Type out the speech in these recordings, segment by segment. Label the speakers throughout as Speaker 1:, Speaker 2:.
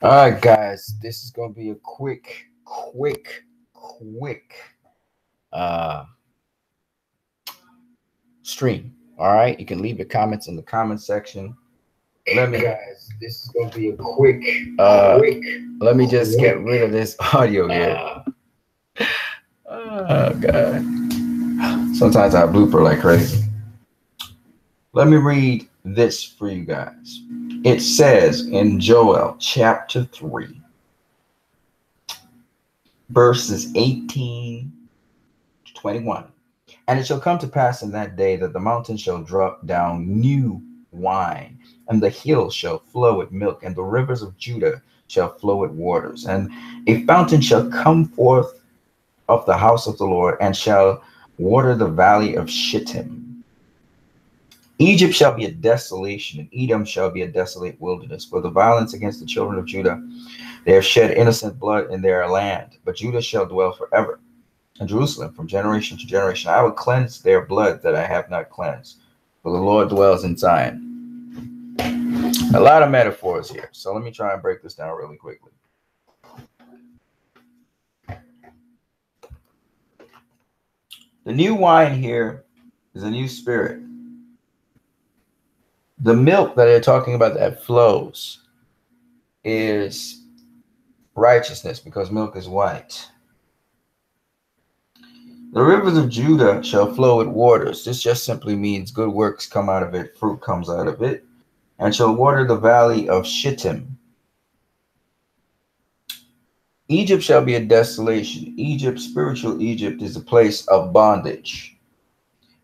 Speaker 1: All right, guys, this is gonna be a quick uh stream. All right, you can leave your comments in the comment section. Let me, guys, this is gonna be a quick. Let me just get rid of this audio here. Oh God, sometimes I blooper like crazy. Let me read this for you guys. It says in Joel chapter 3, verses 18 to 21. And it shall come to pass in that day that the mountains shall drop down new wine, and the hills shall flow with milk, and the rivers of Judah shall flow with waters. And a fountain shall come forth of the house of the Lord, and shall water the valley of Shittim. Egypt shall be a desolation, and Edom shall be a desolate wilderness. For the violence against the children of Judah, they have shed innocent blood in their land, but Judah shall dwell forever, and Jerusalem from generation to generation. I will cleanse their blood that I have not cleansed, for the Lord dwells in Zion. A lot of metaphors here, so let me try and break this down really quickly. The new wine here is a new spirit. The milk that they're talking about that flows is righteousness, because milk is white. The rivers of Judah shall flow with waters. This just simply means good works come out of it, fruit comes out of it, and shall water the valley of Shittim. Egypt shall be a desolation. Egypt, spiritual Egypt, is a place of bondage.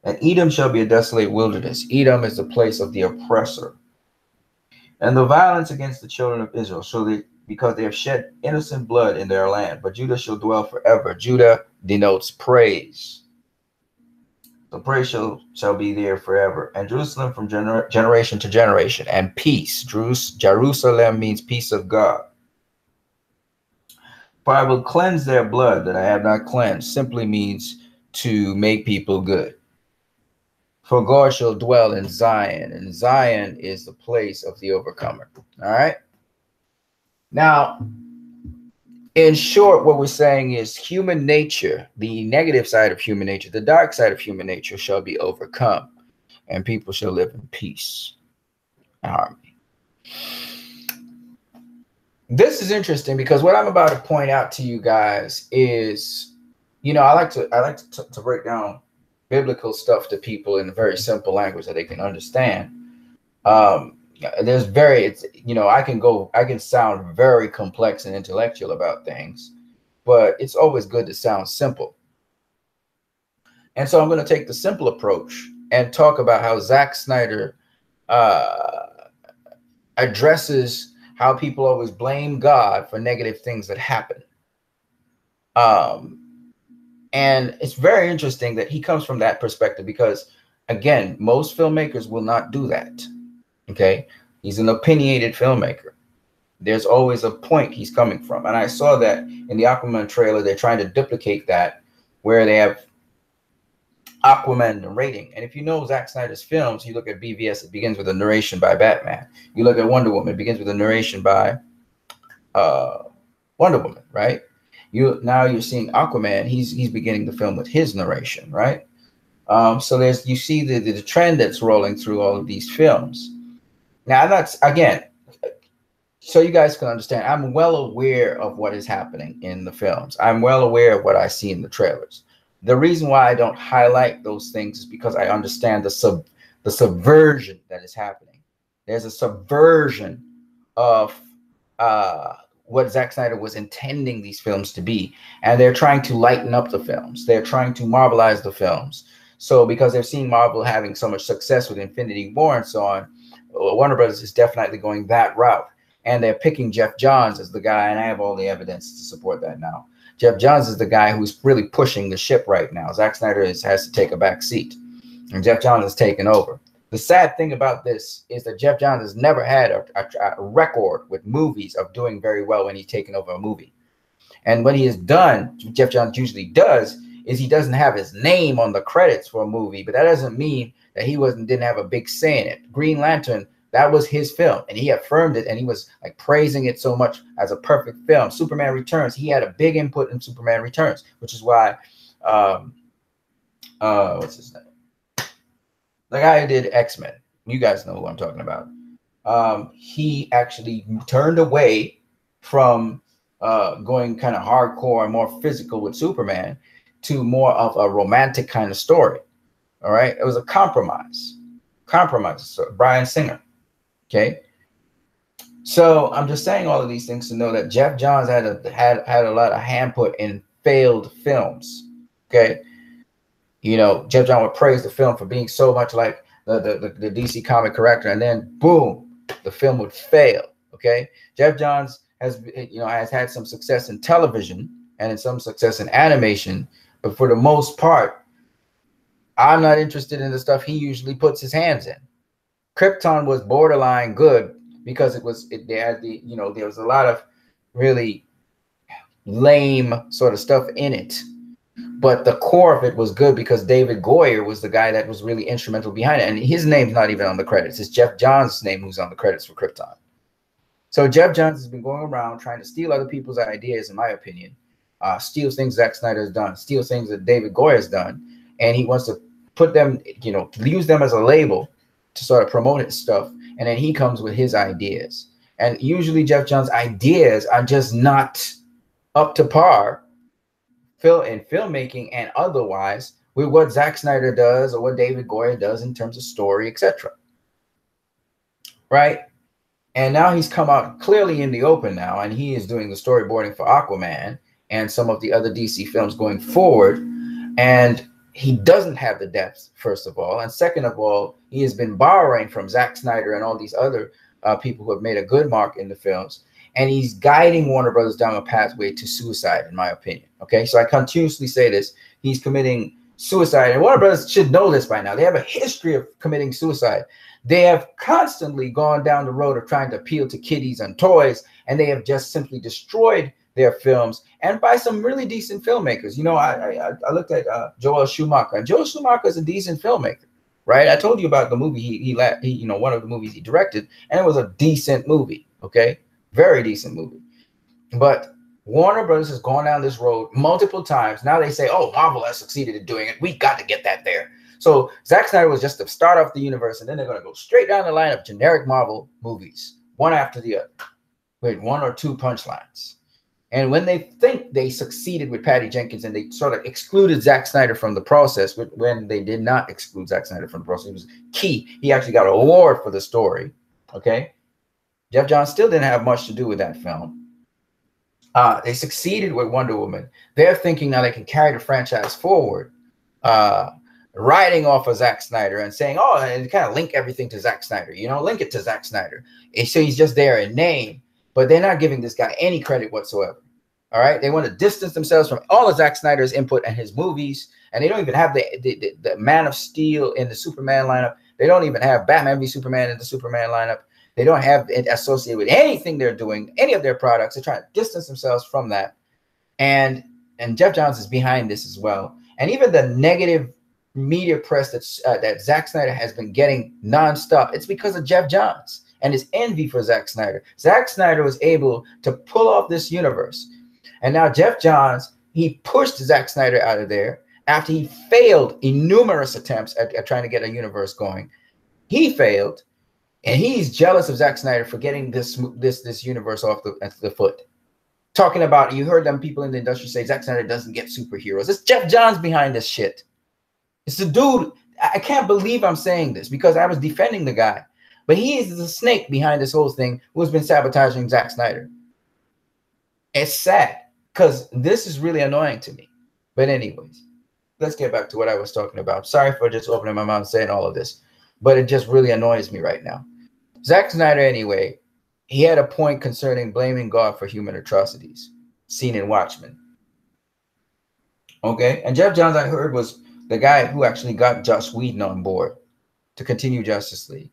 Speaker 1: And Edom shall be a desolate wilderness. Edom is the place of the oppressor. And the violence against the children of Israel, because they have shed innocent blood in their land. But Judah shall dwell forever. Judah denotes praise. The praise shall be there forever. And Jerusalem from generation to generation. And peace. Jerusalem means peace of God. For I will cleanse their blood that I have not cleansed, simply means to make people good. For God shall dwell in Zion, and Zion is the place of the overcomer. All right. Now, in short, what we're saying is human nature, the negative side of human nature, the dark side of human nature shall be overcome, and people shall live in peace and harmony. This is interesting because what I'm about to point out to you guys is, I like to break down biblical stuff to people in a very simple language that they can understand. I can sound very complex and intellectual about things, but it's always good to sound simple. And so I'm going to take the simple approach and talk about how Zack Snyder addresses how people always blame God for negative things that happen. And it's very interesting that he comes from that perspective because, again, most filmmakers will not do that. Okay, he's an opinionated filmmaker. There's always a point he's coming from. And I saw that in the Aquaman trailer. They're trying to duplicate that, where they have Aquaman narrating. And if you know Zack Snyder's films, you look at BVS, it begins with a narration by Batman. You look at Wonder Woman, it begins with a narration by Wonder Woman, right? Now you're seeing Aquaman. He's beginning the film with his narration, right? So you see the trend that's rolling through all of these films. Now that's, again, so you guys can understand, I'm well aware of what is happening in the films. I'm well aware of what I see in the trailers. The reason why I don't highlight those things is because I understand the subversion that is happening. There's a subversion of what Zack Snyder was intending these films to be. And they're trying to lighten up the films. They're trying to Marvelize the films. So because they're seeing Marvel having so much success with Infinity War and so on, Warner Brothers is definitely going that route. And they're picking Jeff Johns as the guy, and I have all the evidence to support that now. Jeff Johns is the guy who's really pushing the ship right now. Zack Snyder has to take a back seat, and Jeff Johns has taken over. The sad thing about this is that Jeff Johns has never had a record with movies of doing very well when he's taken over a movie. And when he is done, Jeff Johns usually does, is he doesn't have his name on the credits for a movie, but that doesn't mean that he didn't have a big say in it. Green Lantern, That was his film, and he affirmed it, and he was like praising it so much as a perfect film. Superman Returns, he had a big input in Superman Returns, which is why, what's his name? The guy who did X-Men. You guys know who I'm talking about. He actually turned away from going kind of hardcore and more physical with Superman to more of a romantic kind of story. All right, it was a compromise. So Bryan Singer. Okay, so I'm just saying all of these things to know that Jeff Johns had a lot of hand put in failed films. Okay, you know, Jeff Johns would praise the film for being so much like the DC comic character, and then boom, the film would fail. Okay, Jeff Johns has had some success in television and in some success in animation, but for the most part, I'm not interested in the stuff he usually puts his hands in. Krypton was borderline good because there was a lot of really lame sort of stuff in it, but the core of it was good because David Goyer was the guy that was really instrumental behind it, and his name's not even on the credits. It's Jeff Johns' name who's on the credits for Krypton. So Jeff Johns has been going around trying to steal other people's ideas, in my opinion, steal things Zack Snyder has done, steal things that David Goyer has done, and he wants to put them, use them as a label to sort of promote his stuff, and then he comes with his ideas. And usually Jeff Johns' ideas are just not up to par in filmmaking and otherwise with what Zack Snyder does or what David Goyer does in terms of story, etc. Right? And now he's come out clearly in the open now, and he is doing the storyboarding for Aquaman and some of the other DC films going forward. And he doesn't have the depth, first of all. And second of all, he has been borrowing from Zack Snyder and all these other people who have made a good mark in the films. And he's guiding Warner Brothers down a pathway to suicide, in my opinion. Okay, so I continuously say this. He's committing suicide. And Warner Brothers should know this by now. They have a history of committing suicide. They have constantly gone down the road of trying to appeal to kiddies and toys, and they have just simply destroyed their films, and by some really decent filmmakers. I looked at Joel Schumacher, and Joel Schumacher is a decent filmmaker, right? I told you about the movie he one of the movies he directed, and it was a decent movie, okay? Very decent movie. But Warner Brothers has gone down this road multiple times. Now they say, oh, Marvel has succeeded in doing it. We got to get that there. So Zack Snyder was just to start off the universe, and then they're going to go straight down the line of generic Marvel movies, one after the other, with one or two punchlines. And when they think they succeeded with Patty Jenkins and they sort of excluded Zack Snyder from the process, when they did not exclude Zack Snyder from the process, it was key. He actually got an award for the story. Okay. Jeff Johns still didn't have much to do with that film. They succeeded with Wonder Woman. They're thinking now they can carry the franchise forward, riding off of Zack Snyder and saying, oh, and kind of link everything to Zack Snyder, link it to Zack Snyder. And so he's just there in name, but they're not giving this guy any credit whatsoever. All right. They want to distance themselves from all of Zack Snyder's input and his movies. And they don't even have the Man of Steel in the Superman lineup. They don't even have Batman v Superman in the Superman lineup. They don't have it associated with anything they're doing, any of their products. They're trying to distance themselves from that. And Jeff Johns is behind this as well. And even the negative media press that Zack Snyder has been getting nonstop, it's because of Jeff Johns and his envy for Zack Snyder. Zack Snyder was able to pull off this universe. And now Jeff Johns, he pushed Zack Snyder out of there after he failed in numerous attempts at trying to get a universe going. He failed. And he's jealous of Zack Snyder for getting this universe off the foot. Talking about, you heard them people in the industry say Zack Snyder doesn't get superheroes. It's Jeff Johns behind this shit. It's the dude. I can't believe I'm saying this because I was defending the guy. But he is the snake behind this whole thing who has been sabotaging Zack Snyder. It's sad because this is really annoying to me. But anyways, let's get back to what I was talking about. Sorry for just opening my mouth and saying all of this. But it just really annoys me right now. Zack Snyder, anyway, he had a point concerning blaming God for human atrocities, seen in Watchmen. Okay? And Jeff Johns, I heard, was the guy who actually got Joss Whedon on board to continue Justice League.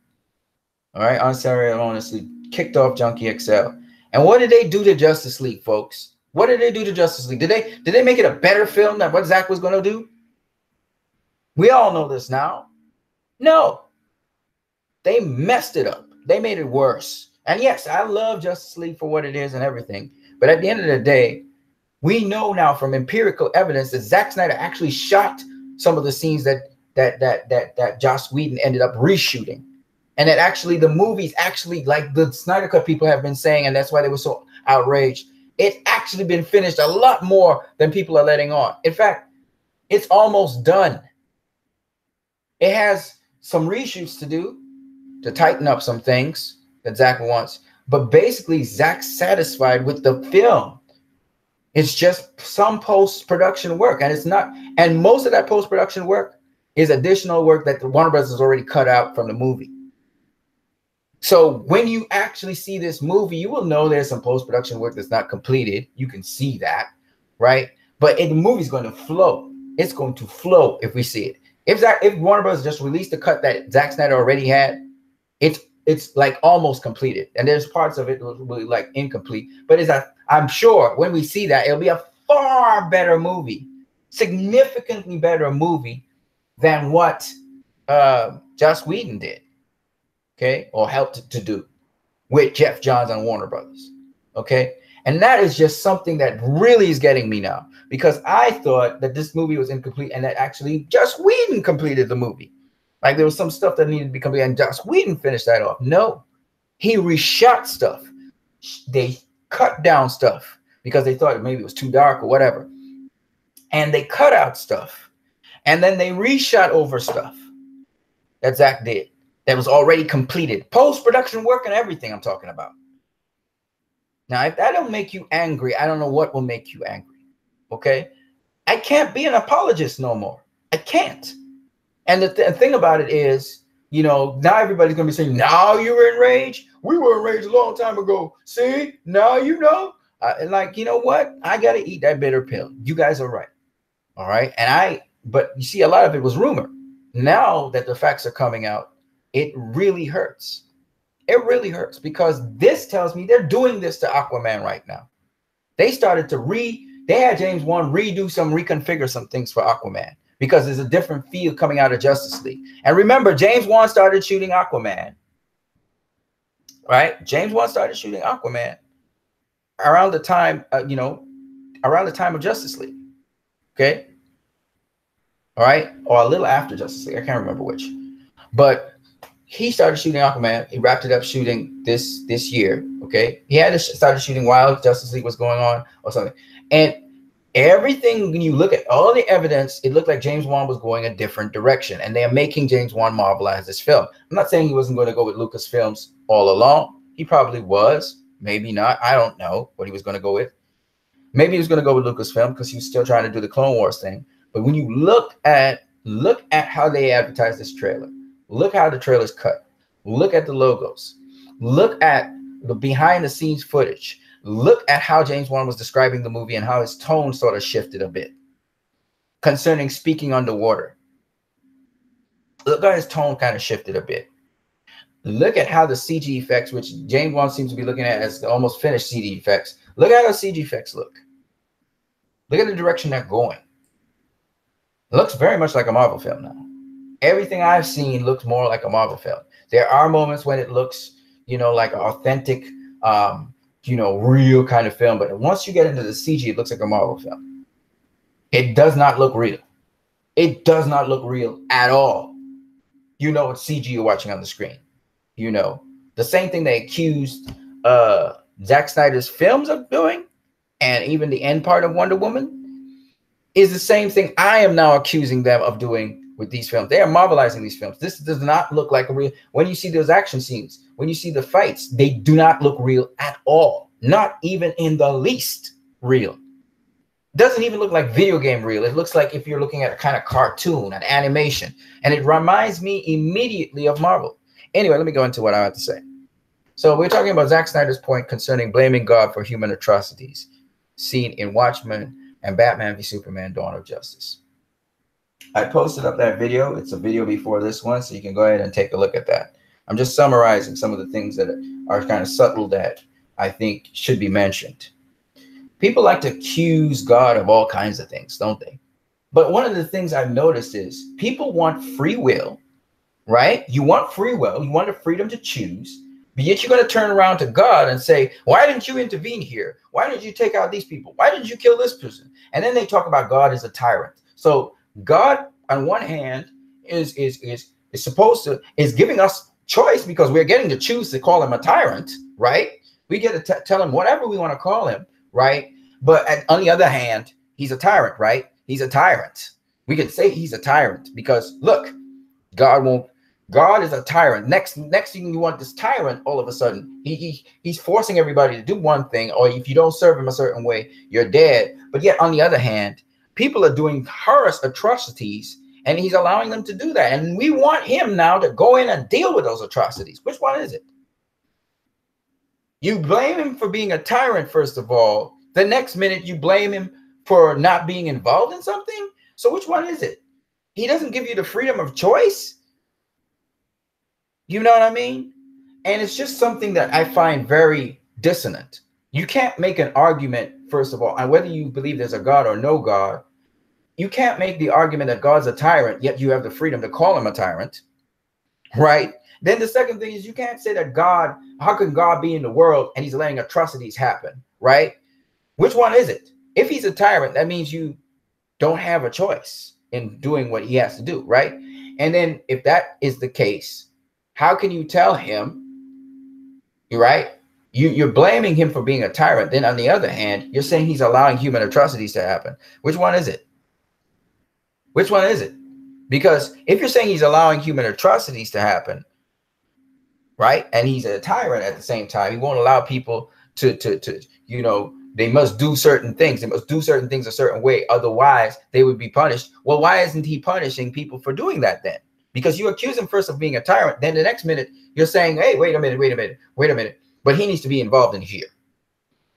Speaker 1: All right? Unceremoniously kicked off Junkie XL. And what did they do to Justice League, folks? What did they do to Justice League? Did they make it a better film than what Zack was going to do? We all know this now. No. They messed it up. They made it worse. And yes, I love Justice League for what it is and everything. But at the end of the day, we know now from empirical evidence that Zack Snyder actually shot some of the scenes that Joss Whedon ended up reshooting. And that actually the movies actually, like the Snyder Cut people have been saying, and that's why they were so outraged, it's actually been finished a lot more than people are letting on. In fact, it's almost done. It has some reshoots to do to tighten up some things that Zack wants. But basically, Zack's satisfied with the film. It's just some post-production work. And it's not, and most of that post-production work is additional work that the Warner Bros. Has already cut out from the movie. So when you actually see this movie, you will know there's some post-production work that's not completed. You can see that, right? But the movie's going to flow. It's going to flow if we see it. If Warner Bros. Just released the cut that Zack Snyder already had, it's like almost completed. And there's parts of it that will be like incomplete. But I'm sure when we see that, it'll be a far better movie, significantly better movie than what Joss Whedon did. Okay, or helped to do with Jeff Johns and Warner Brothers. Okay, and that is just something that really is getting me now, because I thought that this movie was incomplete and that actually Joss Whedon completed the movie. Like there was some stuff that needed to be completed and Joss Whedon finished that off. No, he reshot stuff. They cut down stuff because they thought maybe it was too dark or whatever, and they cut out stuff, and then they reshot over stuff that Zack did. That was already completed. Post-production work and everything I'm talking about. Now, if that don't make you angry, I don't know what will make you angry. Okay? I can't be an apologist no more. I can't. And the thing about it is, you know, now everybody's going to be saying, now you're enraged? We were enraged a long time ago. See? Now you know? And like, you know what? I got to eat that bitter pill. You guys are right. All right? But you see, a lot of it was rumor. Now that the facts are coming out, it really hurts. It really hurts because this tells me they're doing this to Aquaman right now. They started to they had James Wan reconfigure some things for Aquaman because there's a different feel coming out of Justice League. And remember, James Wan started shooting Aquaman, right? James Wan started shooting Aquaman around the time, around the time of Justice League. Okay. All right. Or a little after Justice League. I can't remember which, but he started shooting Aquaman. He wrapped it up shooting this year. Okay, he had started shooting while Justice League was going on or something. And everything, when you look at all the evidence, it looked like James Wan was going a different direction, and they are making James Wan marvelize this film. I'm not saying he wasn't going to go with Lucasfilms all along. He probably was, maybe not. I don't know what he was going to go with. Maybe he was going to go with Lucasfilm because he was still trying to do the Clone Wars thing. But when you look at how they advertise this trailer. Look how the trailer's cut. Look at the logos. Look at the behind the scenes footage. Look at how James Wan was describing the movie and how his tone sort of shifted a bit concerning speaking underwater. Look how his tone kind of shifted a bit. Look at how the CG effects, which James Wan seems to be looking at as almost finished CG effects. Look at how the CG effects look. Look at the direction they're going. It looks very much like a Marvel film now. Everything I've seen looks more like a Marvel film. There are moments when it looks, like an authentic, real kind of film. But once you get into the CG, it looks like a Marvel film. It does not look real. It does not look real at all. You know what CG you're watching on the screen. The same thing they accused Zack Snyder's films of doing, and even the end part of Wonder Woman, is the same thing I am now accusing them of doing with these films. They are marvelizing these films. This does not look like a real. When you see those action scenes, when you see the fights, they do not look real at all. Not even in the least real. Doesn't even look like video game real. It looks like if you're looking at a kind of cartoon, an animation. And it reminds me immediately of Marvel. Anyway, let me go into what I have to say. So we're talking about Zack Snyder's point concerning blaming God for human atrocities seen in Watchmen and Batman v Superman: Dawn of Justice. I posted up that video. It's a video before this one, so you can go ahead and take a look at that. I'm just summarizing some of the things that are kind of subtle that I think should be mentioned. People like to accuse God of all kinds of things, don't they? But one of the things I've noticed is people want free will, right? You want free will. You want the freedom to choose. But yet you're going to turn around to God and say, why didn't you intervene here? Why didn't you take out these people? Why didn't you kill this person? And then they talk about God as a tyrant. So God, on one hand, is giving us choice, because we're getting to choose to call him a tyrant, right? We get to tell him whatever we want to call him, right? But on the other hand, he's a tyrant, right? He's a tyrant. We can say he's a tyrant because look, God is a tyrant. Next thing you want, this tyrant, all of a sudden, he's forcing everybody to do one thing, or if you don't serve him a certain way, you're dead. But yet, on the other hand, people are doing horrendous atrocities, and he's allowing them to do that. And we want him now to go in and deal with those atrocities. Which one is it? You blame him for being a tyrant, first of all. The next minute, you blame him for not being involved in something. So which one is it? He doesn't give you the freedom of choice. You know what I mean? And it's just something that I find very dissonant. You can't make an argument, first of all, on whether you believe there's a God or no God. You can't make the argument that God's a tyrant, yet you have the freedom to call him a tyrant, right? Then the second thing is you can't say that God, how can God be in the world and he's letting atrocities happen, right? Which one is it? If he's a tyrant, that means you don't have a choice in doing what he has to do, right? And then if that is the case, how can you tell him, right? You're blaming him for being a tyrant. Then on the other hand, you're saying he's allowing human atrocities to happen. Which one is it? Which one is it? Because if you're saying he's allowing human atrocities to happen, right, and he's a tyrant at the same time, he won't allow people to they must do certain things. They must do certain things a certain way. Otherwise, they would be punished. Well, why isn't he punishing people for doing that then? Because you accuse him first of being a tyrant. Then the next minute, you're saying, hey, wait a minute. But he needs to be involved in here.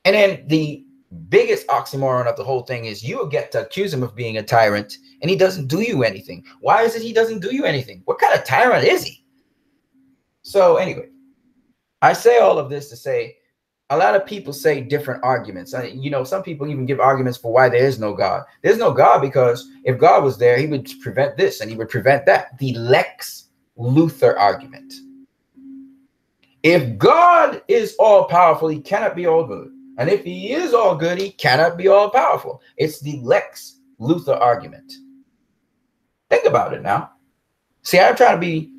Speaker 1: And then the biggest oxymoron of the whole thing is you get to accuse him of being a tyrant, and he doesn't do you anything. Why is it he doesn't do you anything? What kind of tyrant is he? So anyway, I say all of this to say, a lot of people say different arguments. Some people even give arguments for why there is no God. There's no God because if God was there, he would prevent this and he would prevent that. The Lex Luthor argument. If God is all powerful, he cannot be all good. And if he is all good, he cannot be all powerful. It's the Lex Luthor argument. Think about it now. See, I'm trying to be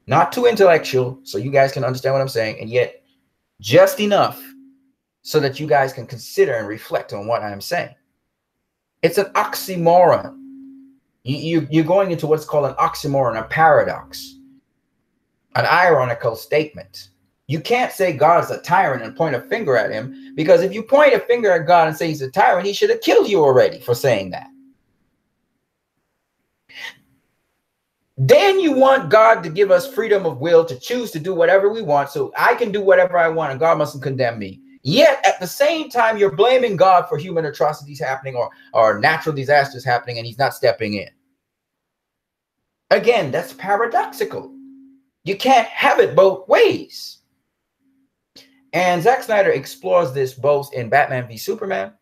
Speaker 1: not too intellectual so you guys can understand what I'm saying, and yet just enough so that you guys can consider and reflect on what I'm saying. It's an oxymoron. You're going into what's called an oxymoron, a paradox, an ironical statement. You can't say God's a tyrant and point a finger at him, because if you point a finger at God and say he's a tyrant, he should have killed you already for saying that. Then you want God to give us freedom of will to choose to do whatever we want, so I can do whatever I want and God mustn't condemn me. Yet at the same time, you're blaming God for human atrocities happening or natural disasters happening, and he's not stepping in. Again, that's paradoxical. You can't have it both ways. And Zack Snyder explores this both in Batman v Superman,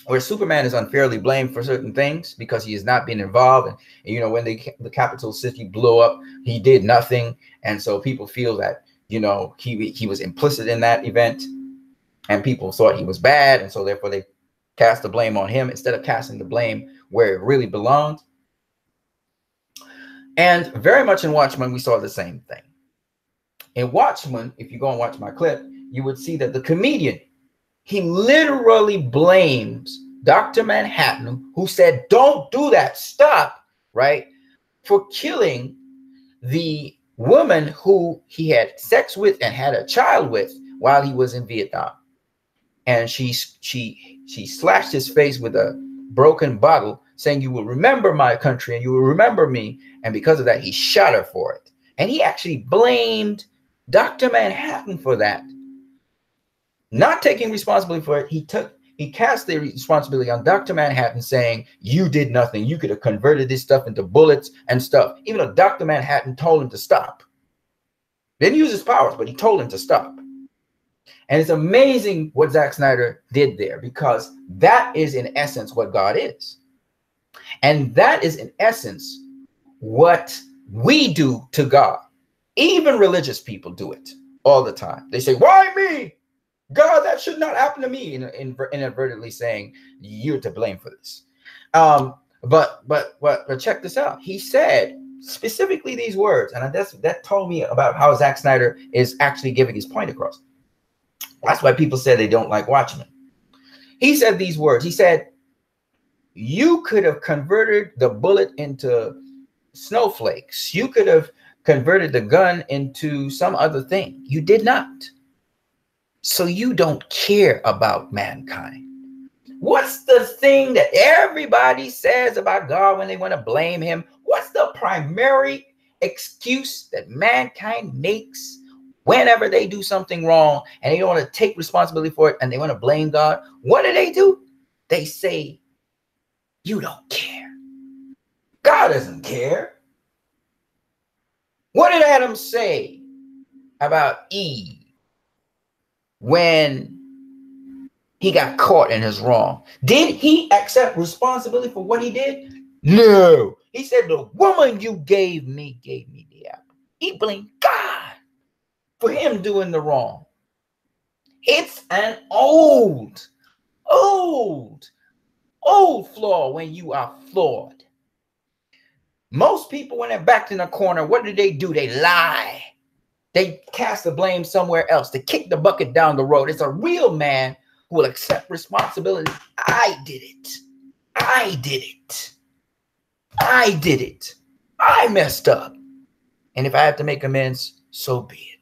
Speaker 1: where Superman is unfairly blamed for certain things because he has not been involved. And when the capital city blew up, he did nothing. And so people feel that, he was implicit in that event, and people thought he was bad. And so therefore they cast the blame on him instead of casting the blame where it really belonged. And very much in Watchmen, we saw the same thing. In Watchmen, if you go and watch my clip, you would see that the comedian, he literally blames Dr. Manhattan, who said, don't do that, stop, right, for killing the woman who he had sex with and had a child with while he was in Vietnam. And she slashed his face with a broken bottle, saying, you will remember my country and you will remember me. And because of that, he shot her for it. And he actually blamed Dr. Manhattan for that. Not taking responsibility for it, he cast the responsibility on Dr. Manhattan, saying, you did nothing. You could have converted this stuff into bullets and stuff, even though Dr. Manhattan told him to stop. Didn't use his powers, but he told him to stop. And it's amazing what Zack Snyder did there, because that is in essence what God is. And that is in essence what we do to God. Even religious people do it all the time. They say, why me? God, that should not happen to me. Inadvertently saying you're to blame for this. But check this out. He said specifically these words, and that told me about how Zack Snyder is actually giving his point across. That's why people say they don't like Watchmen. He said these words. He said, you could have converted the bullet into snowflakes. You could have converted the gun into some other thing. You did not. So you don't care about mankind. What's the thing that everybody says about God when they want to blame him? What's the primary excuse that mankind makes whenever they do something wrong and they don't want to take responsibility for it and they want to blame God? What do? They say, you don't care. God doesn't care. What did Adam say about Eve when he got caught in his wrong? Did he accept responsibility for what he did? No. He said, the woman you gave me the apple. He blamed God for him doing the wrong. It's an old flaw when you are flawed. Most people, when they're backed in a corner, what do? They lie. They cast the blame somewhere else. They kick the bucket down the road. It's a real man who will accept responsibility. I did it. I did it. I did it. I messed up. And if I have to make amends, so be it.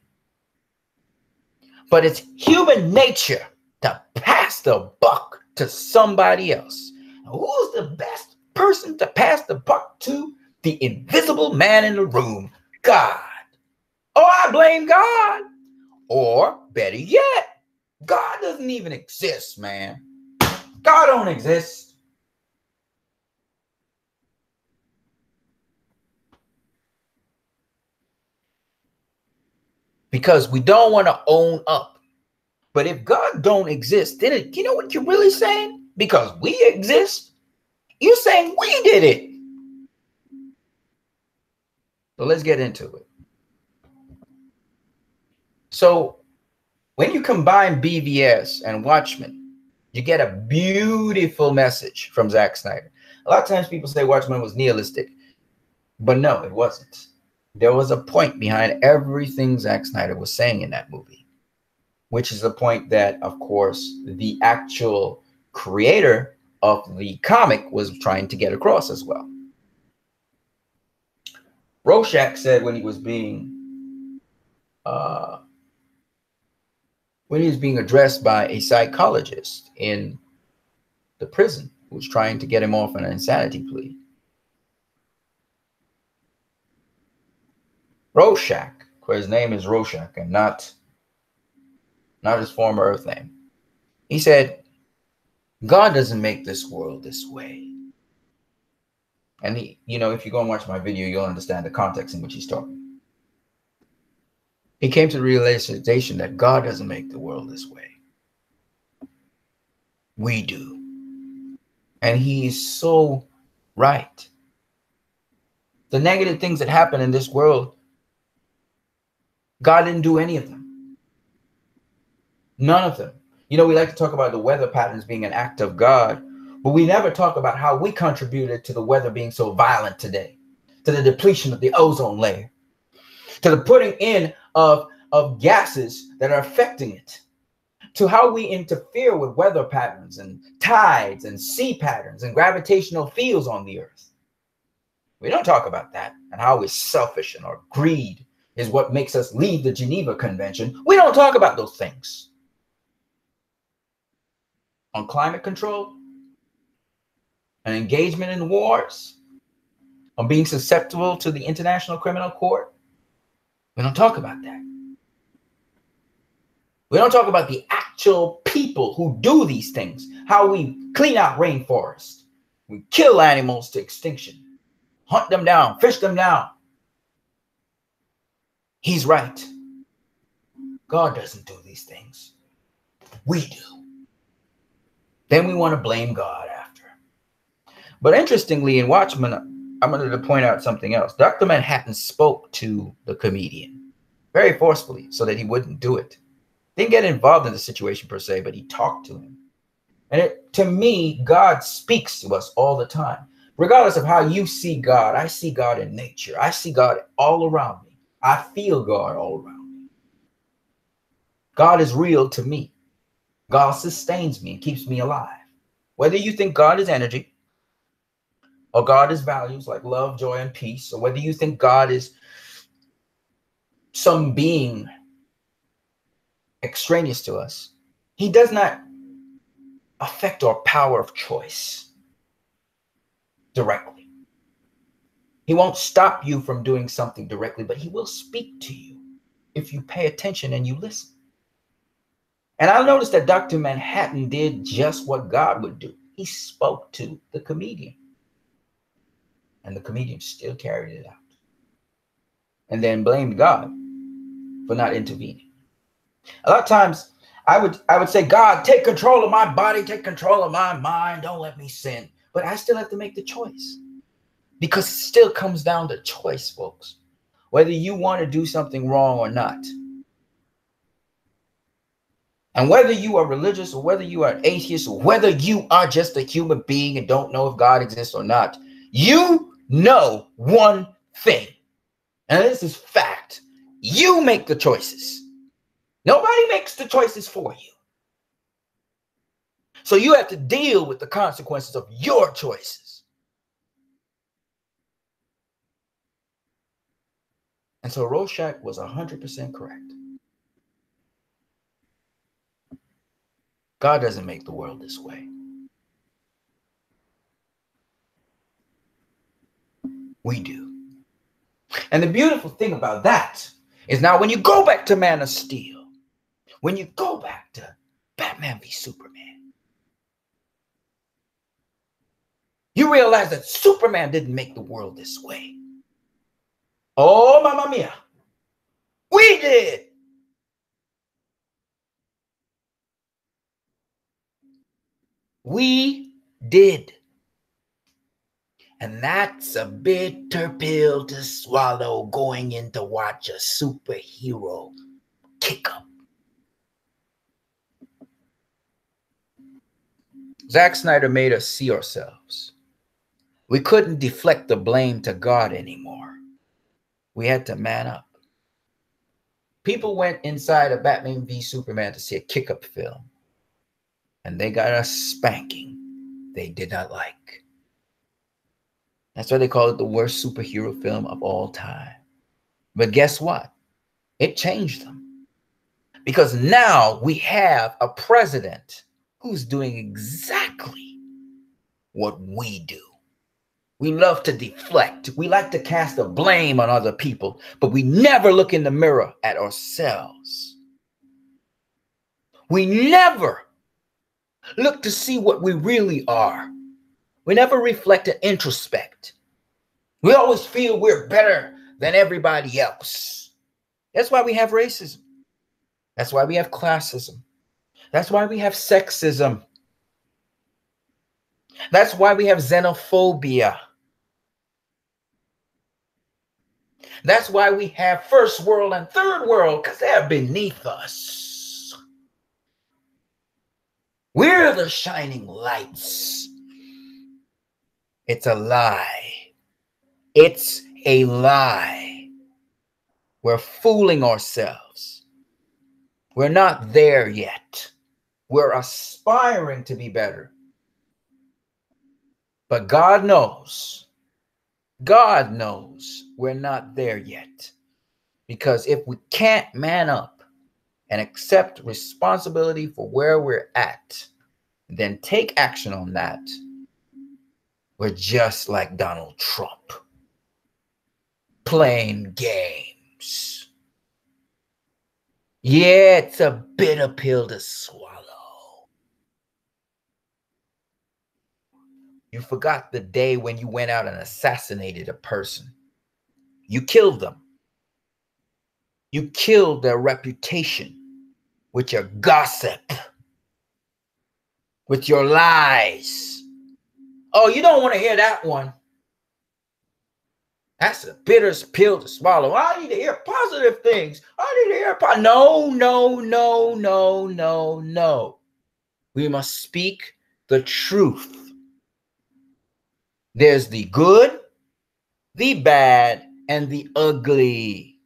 Speaker 1: But it's human nature to pass the buck to somebody else. Who's the best person to pass the buck to? The invisible man in the room, God. Oh, I blame God. Or better yet, God doesn't even exist, man. God don't exist. Because we don't want to own up. But if God don't exist, then you know what you're really saying? Because we exist, you're saying we did it. So let's get into it. So when you combine BVS and Watchmen, you get a beautiful message from Zack Snyder. A lot of times people say Watchmen was nihilistic, but no, it wasn't. There was a point behind everything Zack Snyder was saying in that movie, which is the point that, of course, the actual creator of the comic was trying to get across as well. Rorschach said when he was being addressed by a psychologist in the prison who was trying to get him off an insanity plea. Rorschach, where his name is Rorschach and not his former Earth name. He said, God doesn't make this world this way. And if you go and watch my video, you'll understand the context in which he's talking. He came to the realization that God doesn't make the world this way. We do. And he is so right. The negative things that happen in this world, God didn't do any of them. None of them. We like to talk about the weather patterns being an act of God, but we never talk about how we contributed to the weather being so violent today, to the depletion of the ozone layer, to the putting in of gases that are affecting it, to how we interfere with weather patterns and tides and sea patterns and gravitational fields on the earth. We don't talk about that, and how we're selfish and our greed is what makes us leave the Geneva Convention. We don't talk about those things. On climate control, on engagement in wars, on being susceptible to the International Criminal Court, we don't talk about that. We don't talk about the actual people who do these things, how we clean out rainforests, we kill animals to extinction, hunt them down, fish them down. He's right. God doesn't do these things. We do. Then we want to blame God after. But interestingly, in Watchmen, I'm going to point out something else. Dr. Manhattan spoke to the comedian. very forcefully so that he wouldn't do it. Didn't get involved in the situation per se, but he talked to him. And to me, God speaks to us all the time. Regardless of how you see God, I see God in nature. I see God all around me. I feel God all around me. God is real to me. God sustains me and keeps me alive. Whether you think God is energy, or God is values like love, joy, and peace, or whether you think God is some being extraneous to us, he does not affect our power of choice directly. He won't stop you from doing something directly, but he will speak to you if you pay attention and you listen. And I noticed that Dr. Manhattan did just what God would do. He spoke to the comedian, and the comedian still carried it out, and then blamed God for not intervening. A lot of times I would say, God, take control of my body, take control of my mind, don't let me sin. But I still have to make the choice, because it still comes down to choice, folks, whether you want to do something wrong or not. And whether you are religious or whether you are an atheist or whether you are just a human being and don't know if God exists or not, you know one thing, and this is fact: you make the choices. Nobody makes the choices for you. So you have to deal with the consequences of your choices. And so Rorschach was 100% correct. God doesn't make the world this way. We do. And the beautiful thing about that is, now when you go back to Man of Steel, when you go back to Batman v Superman, you realize that Superman didn't make the world this way. Oh, mamma mia. We did. We did. And that's a bitter pill to swallow, going in to watch a superhero kick up. Zack Snyder made us see ourselves. We couldn't deflect the blame to God anymore. We had to man up. People went inside of Batman v Superman to see a kick-up film, and they got a spanking they did not like. That's why they call it the worst superhero film of all time. But guess what? It changed them. Because now we have a president who's doing exactly what we do. We love to deflect. We like to cast the blame on other people, but we never look in the mirror at ourselves. We never look to see what we really are. We never reflect and introspect. We always feel we're better than everybody else. That's why we have racism. That's why we have classism. That's why we have sexism. That's why we have xenophobia. That's why we have first world and third world, because they're beneath us. We're the shining lights. It's a lie. It's a lie. We're fooling ourselves. We're not there yet. We're aspiring to be better. But God knows we're not there yet. Because if we can't man up and accept responsibility for where we're at, then take action on that, we're just like Donald Trump, playing games. Yeah, it's a bitter pill to swallow. You forgot the day when you went out and assassinated a person. You killed them. You killed their reputation with your gossip, with your lies. Oh, you don't want to hear that one. That's a bitter pill to swallow. I need to hear positive things. I need to hear no, no, no, no, no, no. We must speak the truth. There's the good, the bad, and the ugly.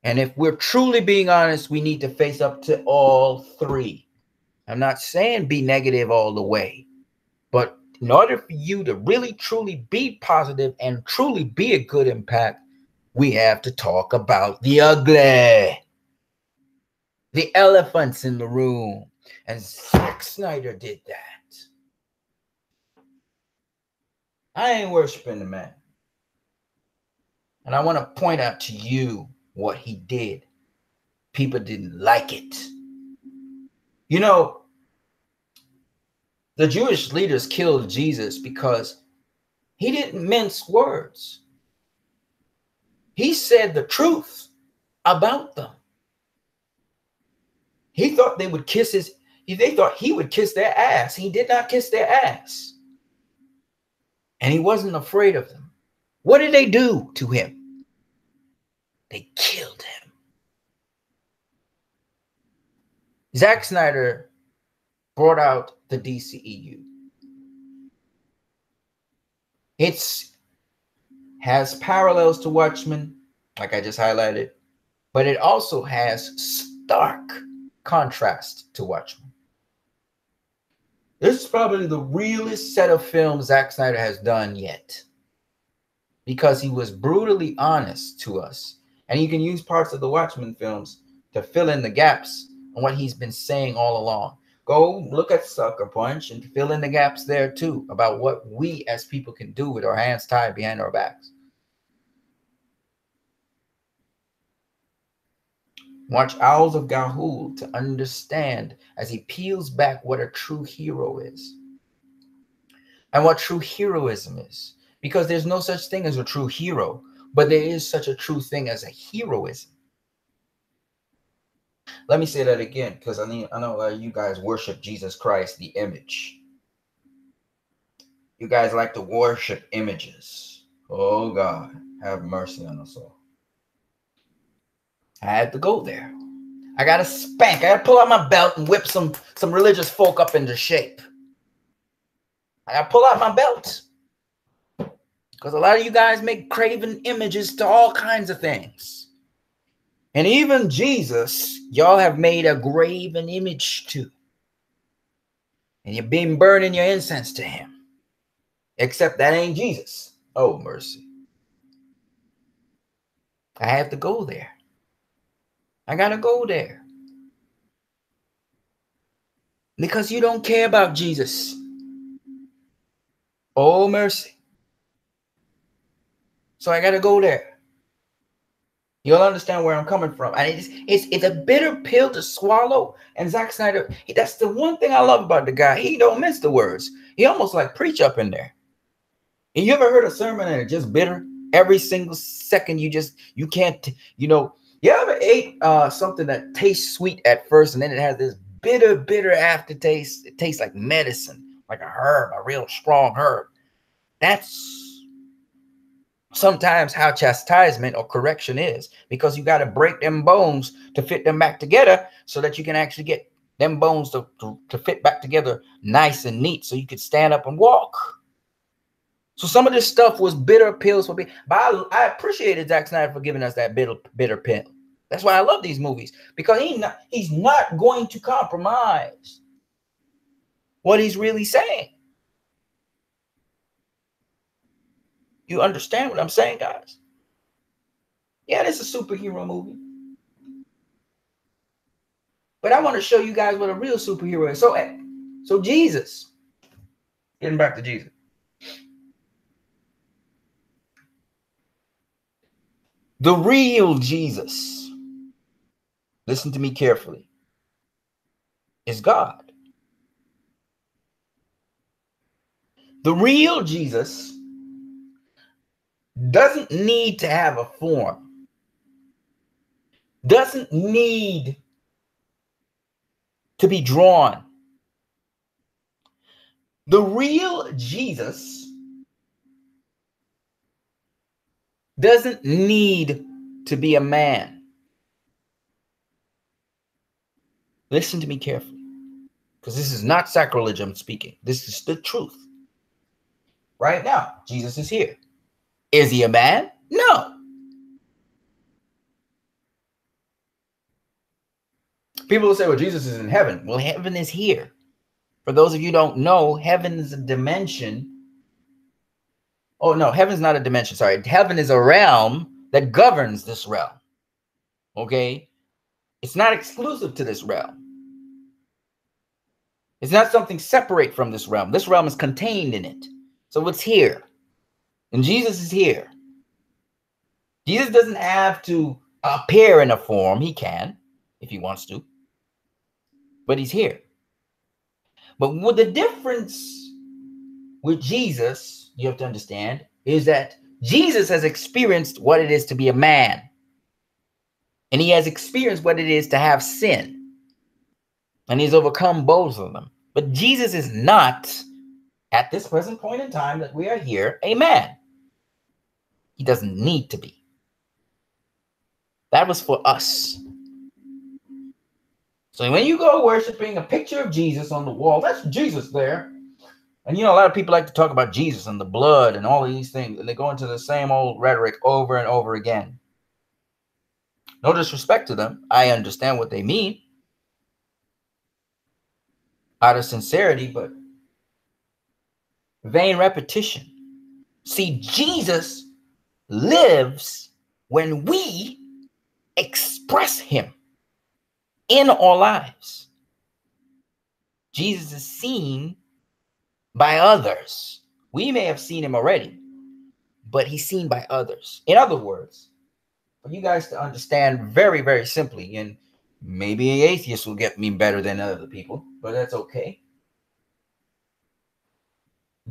Speaker 1: And if we're truly being honest, we need to face up to all three. I'm not saying be negative all the way, but in order for you to really, truly be positive and truly be a good impact, we have to talk about the ugly, the elephants in the room. And Zack Snyder did that. I ain't worshiping the man. And I want to point out to you what he did. People didn't like it. You know, the Jewish leaders killed Jesus because he didn't mince words. He said the truth about them. He thought they would kiss his, they thought he would kiss their ass. He did not kiss their ass. And he wasn't afraid of them. What did they do to him? They killed him. Zack Snyder brought out the DCEU. It has parallels to Watchmen, like I just highlighted, but it also has stark contrast to Watchmen. This is probably the realest set of films Zack Snyder has done yet, because he was brutally honest to us. And you can use parts of the Watchmen films to fill in the gaps on what he's been saying all along. Go look at Sucker Punch and fill in the gaps there too about what we as people can do with our hands tied behind our backs. Watch Owls of Ga'Hoole to understand as he peels back what a true hero is and what true heroism is. Because there's no such thing as a true hero, but there is such a true thing as a heroism. Let me say that again, because I know a lot of you guys worship Jesus Christ, the image. You guys like to worship images. Oh God, have mercy on us all. I had to go there. I got to spank. I got to pull out my belt and whip some religious folk up into shape. I got to pull out my belt. Because a lot of you guys make craven images to all kinds of things. And even Jesus, y'all have made a graven image to. And you've been burning your incense to him. Except that ain't Jesus. Oh, mercy. I have to go there. I got to go there. Because you don't care about Jesus. Oh, mercy. So I got to go there. You'll understand where I'm coming from. And it's a bitter pill to swallow. And Zack Snyder, that's the one thing I love about the guy. He don't mince the words. He almost like preach up in there. And you ever heard a sermon and it's just bitter? Every single second you can't, you ever ate something that tastes sweet at first and then it has this bitter aftertaste? It tastes like medicine, like a herb, a real strong herb. That's sometimes how chastisement or correction is, because you got to break them bones to fit them back together so that you can actually get them bones to fit back together nice and neat so you could stand up and walk. So some of this stuff was bitter pills for me. But I appreciated Zack Snyder for giving us that bitter pill. That's why I love these movies, because he's not going to compromise what he's really saying. You understand what I'm saying, guys? Yeah, this is a superhero movie. But I want to show you guys what a real superhero is. So Jesus, getting back to Jesus. The real Jesus, listen to me carefully, is God. The real Jesus doesn't need to have a form, doesn't need to be drawn. The real Jesus doesn't need to be a man. Listen to me carefully, because this is not sacrilege I'm speaking. This is the truth. Right now, Jesus is here. Is he a man? No. People will say, well, Jesus is in heaven. Well, heaven is here. For those of you who don't know, heaven is a dimension. Oh, no, heaven's not a dimension. Sorry. Heaven is a realm that governs this realm. Okay? It's not exclusive to this realm. It's not something separate from this realm. This realm is contained in it. So it's here. And Jesus is here. Jesus doesn't have to appear in a form. He can, if he wants to. But he's here. But what the difference with Jesus, you have to understand, is that Jesus has experienced what it is to be a man. And he has experienced what it is to have sin. And he's overcome both of them. But Jesus is not, at this present point in time that we are here, a man. He doesn't need to be. That was for us. So when you go worshiping a picture of Jesus on the wall, that's Jesus there. And you know, a lot of people like to talk about Jesus and the blood and all of these things. And they go into the same old rhetoric over and over again. No disrespect to them. I understand what they mean out of sincerity, but vain repetition. See, Jesus lives when we express him in our lives. Jesus is seen by others. We may have seen him already, but he's seen by others. In other words, for you guys to understand very, very simply, and maybe an atheist will get me better than other people, but that's okay.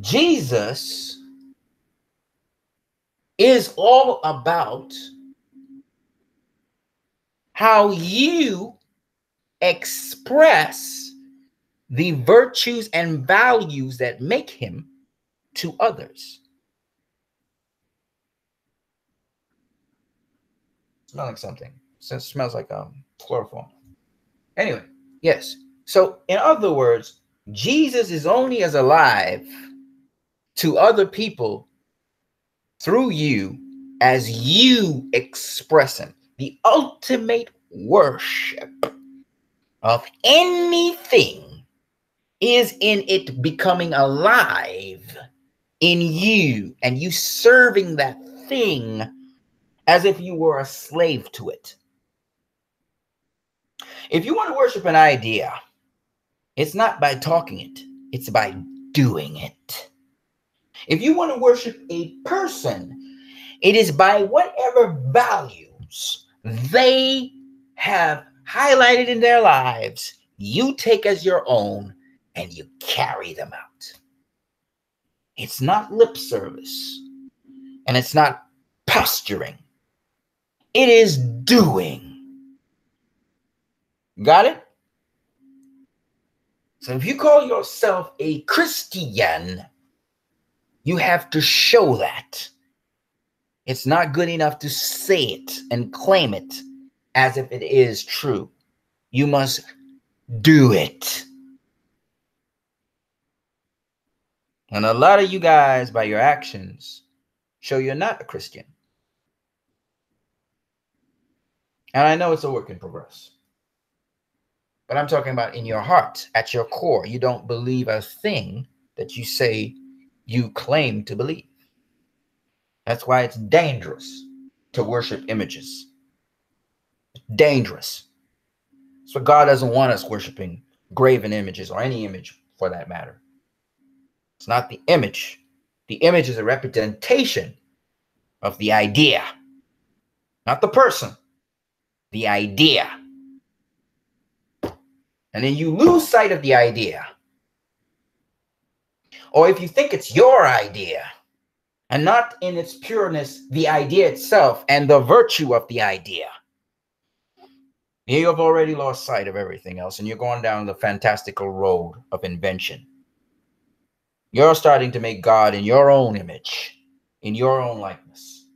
Speaker 1: Jesus is all about how you express the virtues and values that make him to others. Smelling something. It smells like chloroform. Anyway, yes. So in other words, Jesus is only as alive to other people through you as you express him. The ultimate worship of anything is in it becoming alive in you and you serving that thing as if you were a slave to it. If you want to worship an idea, it's not by talking it, it's by doing it. If you want to worship a person, it is by whatever values they have highlighted in their lives, you take as your own and you carry them out. It's not lip service and it's not posturing. It is doing. Got it? So if you call yourself a Christian, you have to show that. It's not good enough to say it and claim it as if it is true. You must do it. And a lot of you guys, by your actions, show you're not a Christian. And I know it's a work in progress. But I'm talking about in your heart, at your core. You don't believe a thing that you say you claim to believe. That's why it's dangerous to worship images. Dangerous. So God doesn't want us worshiping graven images or any image for that matter. It's not the image. The image is a representation of the idea, not the person, the idea. And then you lose sight of the idea. Or if you think it's your idea and not in its pureness, the idea itself and the virtue of the idea, you have already lost sight of everything else and you're going down the fantastical road of invention. You're starting to make God in your own image, in your own likeness.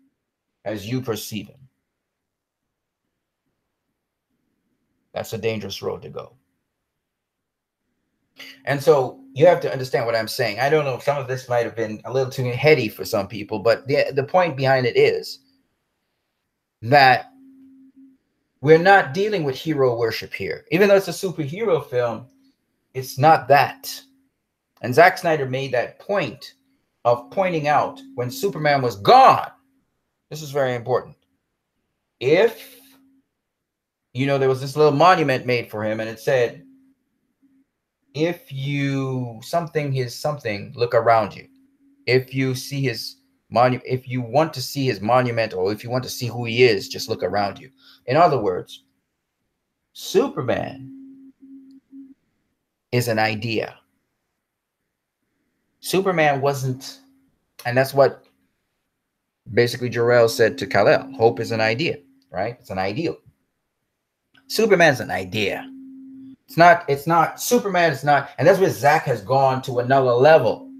Speaker 1: as you perceive him. That's a dangerous road to go. And so you have to understand what I'm saying. I don't know, some of this might have been a little too heady for some people, but the point behind it is that we're not dealing with hero worship here. Even though it's a superhero film, it's not that. And Zack Snyder made that point of pointing out when Superman was gone. This is very important. If, you know, there was this little monument made for him and it said, if you his something, look around you. If you see his monument, if you want to see his monument, or if you want to see who he is, just look around you. In other words, Superman is an idea. Superman wasn't, and that's what basically Jor-El said to Kal-El. Hope is an idea, right? It's an ideal. Superman's an idea. It's not Superman is not, and that's where Zach has gone to another level.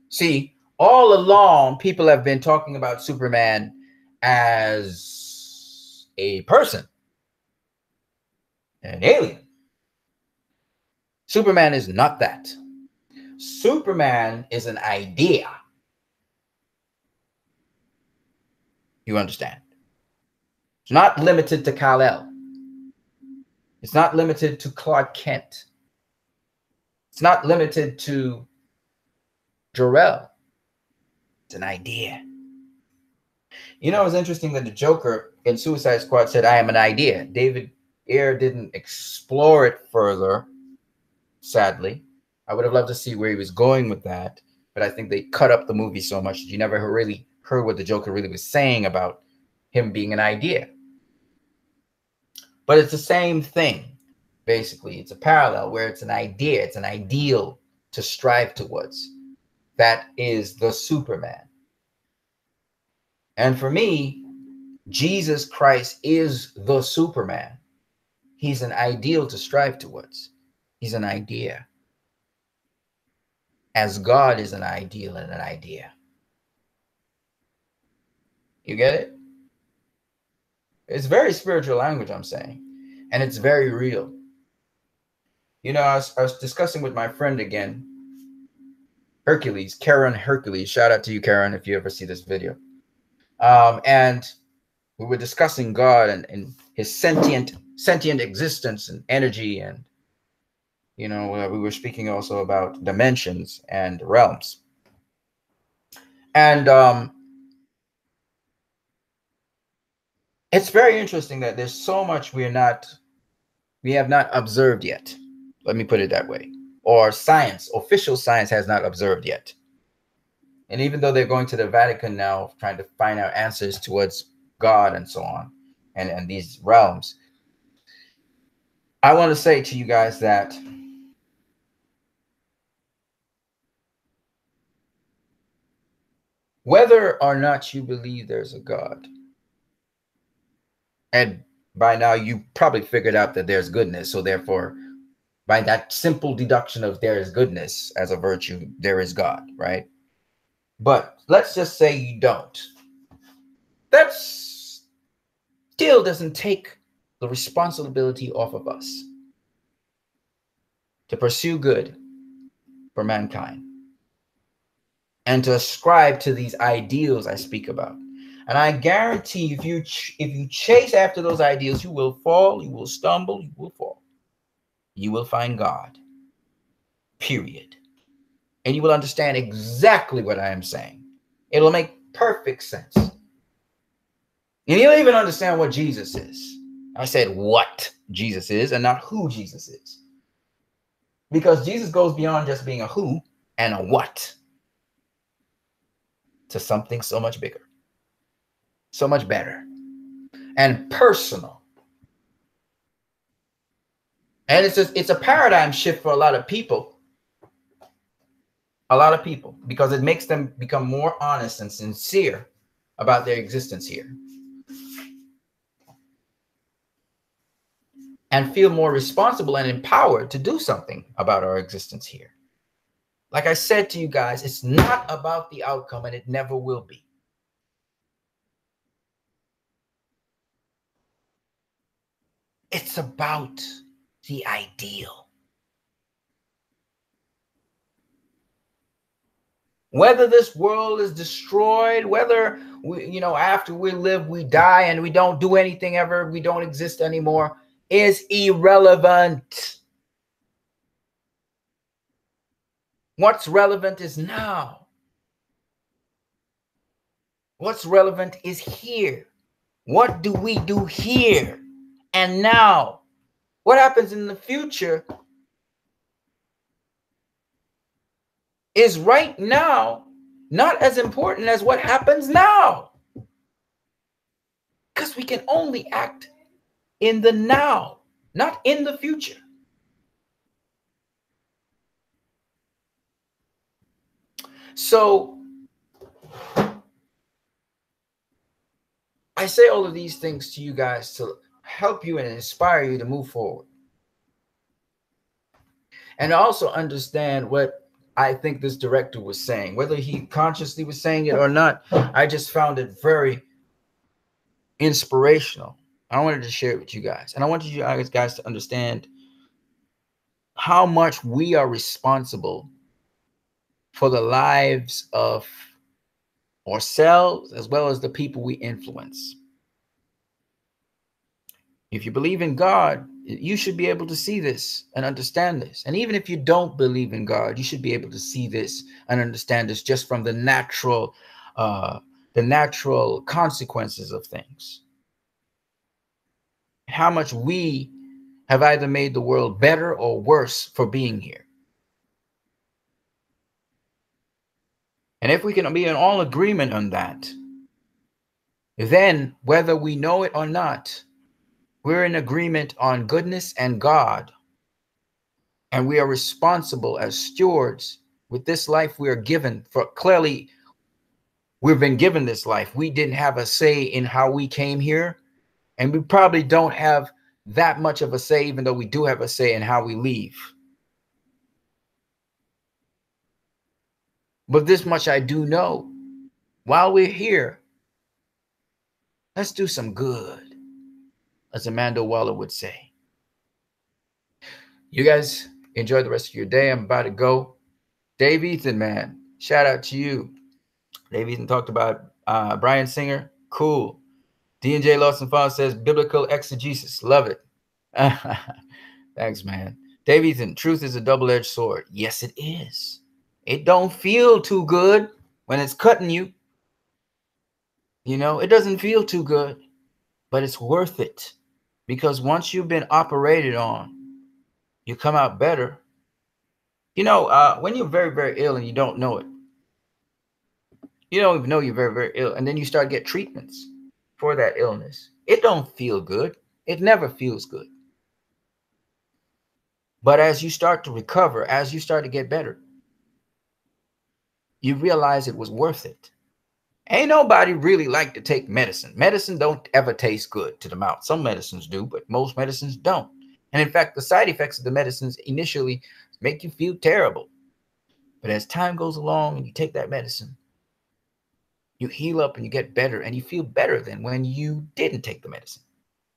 Speaker 1: See, all along, people have been talking about Superman as a person, an alien. Superman is not that. Superman is an idea. You understand? It's not limited to Kal-El. It's not limited to Clark Kent. It's not limited to Jor-El. It's an idea. You know, it's interesting that the Joker in Suicide Squad said, I am an idea. David Ayer didn't explore it further, sadly. I would have loved to see where he was going with that, but I think they cut up the movie so much that you never really heard what the Joker really was saying about him being an idea. But it's the same thing, basically. It's a parallel where it's an idea, it's an ideal to strive towards. That is the Superman. And for me, Jesus Christ is the Superman. He's an ideal to strive towards. He's an idea. As God is an ideal and an idea. You get it? It's very spiritual language, I'm saying. And it's very real. You know, I was discussing with my friend again, Karen Hercules. Shout out to you, Karen, if you ever see this video. And we were discussing God and his sentient existence and energy. And, you know, we were speaking also about dimensions and realms. And it's very interesting that there's so much we have not observed yet. Let me put it that way. Or science, official science has not observed yet. And even though they're going to the Vatican now, trying to find out answers towards God and so on, and these realms, I want to say to you guys that whether or not you believe there's a God, and by now you probably figured out that there's goodness, so therefore, by that simple deduction of there is goodness as a virtue, there is God, right? But let's just say you don't. That still doesn't take the responsibility off of us to pursue good for mankind and to ascribe to these ideals I speak about. And I guarantee if you chase after those ideals, you will fall, you will stumble, you will fall. You will find God, period. And you will understand exactly what I am saying. It'll make perfect sense. And you'll even understand what Jesus is. I said what Jesus is and not who Jesus is. Because Jesus goes beyond just being a who and a what to something so much bigger, so much better, and personal. And it's a paradigm shift for a lot of people. A lot of people, because it makes them become more honest and sincere about their existence here. And feel more responsible and empowered to do something about our existence here. Like I said to you guys, it's not about the outcome, and it never will be. It's about the ideal. Whether this world is destroyed, whether we, after we live, we die and we don't do anything ever, we don't exist anymore, is irrelevant. What's relevant is now. What's relevant is here. What do we do here and now? What happens in the future is right now not as important as what happens now. Because we can only act in the now, not in the future. So I say all of these things to you guys to help you and inspire you to move forward. And also understand what I think this director was saying, whether he consciously was saying it or not. I just found it very inspirational. I wanted to share it with you guys. And I wanted you guys to understand how much we are responsible for the lives of ourselves as well as the people we influence. If you believe in God, you should be able to see this and understand this. And even if you don't believe in God, you should be able to see this and understand this just from the natural consequences of things. How much we have either made the world better or worse for being here. And if we can be in all agreement on that, then whether we know it or not, we're in agreement on goodness and God. And we are responsible as stewards with this life we are given. For clearly, we've been given this life. We didn't have a say in how we came here. And we probably don't have that much of a say, even though we do have a say in how we leave. But this much I do know. While we're here, let's do some good, as Amanda Waller would say. You guys enjoy the rest of your day. I'm about to go. Dave Ethan, man, shout out to you. Dave Ethan talked about Brian Singer. Cool. D&J Lawson Fowler says biblical exegesis. Love it. Thanks, man. Dave Ethan, truth is a double-edged sword. Yes, it is. It don't feel too good when it's cutting you. You know, it doesn't feel too good, but it's worth it. Because once you've been operated on, you come out better. You know, when you're very, very ill and you don't know it, you don't even know you're very, very ill. And then you start get treatments for that illness. It don't feel good. It never feels good. But as you start to recover, as you start to get better, you realize it was worth it. Ain't nobody really like to take medicine. Medicine don't ever taste good to the mouth. Some medicines do, but most medicines don't. And in fact, the side effects of the medicines initially make you feel terrible. But as time goes along and you take that medicine, you heal up and you get better and you feel better than when you didn't take the medicine.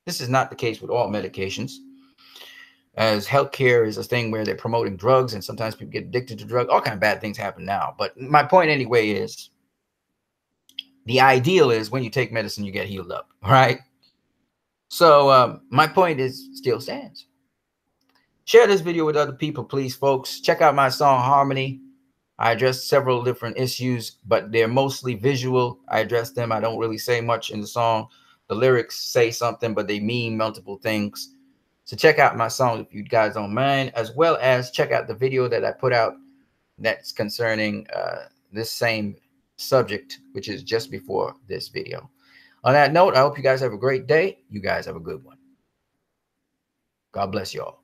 Speaker 1: This is not the case with all medications, as healthcare is a thing where they're promoting drugs and sometimes people get addicted to drugs. All kinds of bad things happen now. But my point anyway is the ideal is when you take medicine, you get healed up, right? So my point is still stands. Share this video with other people, please, folks. Check out my song, Harmony. I address several different issues, but they're mostly visual. I address them. I don't really say much in the song. The lyrics say something, but they mean multiple things. So check out my song if you guys don't mind, as well as check out the video that I put out that's concerning this same subject, which is just before this video. On that note, I hope you guys have a great day. You guys have a good one. God bless you all.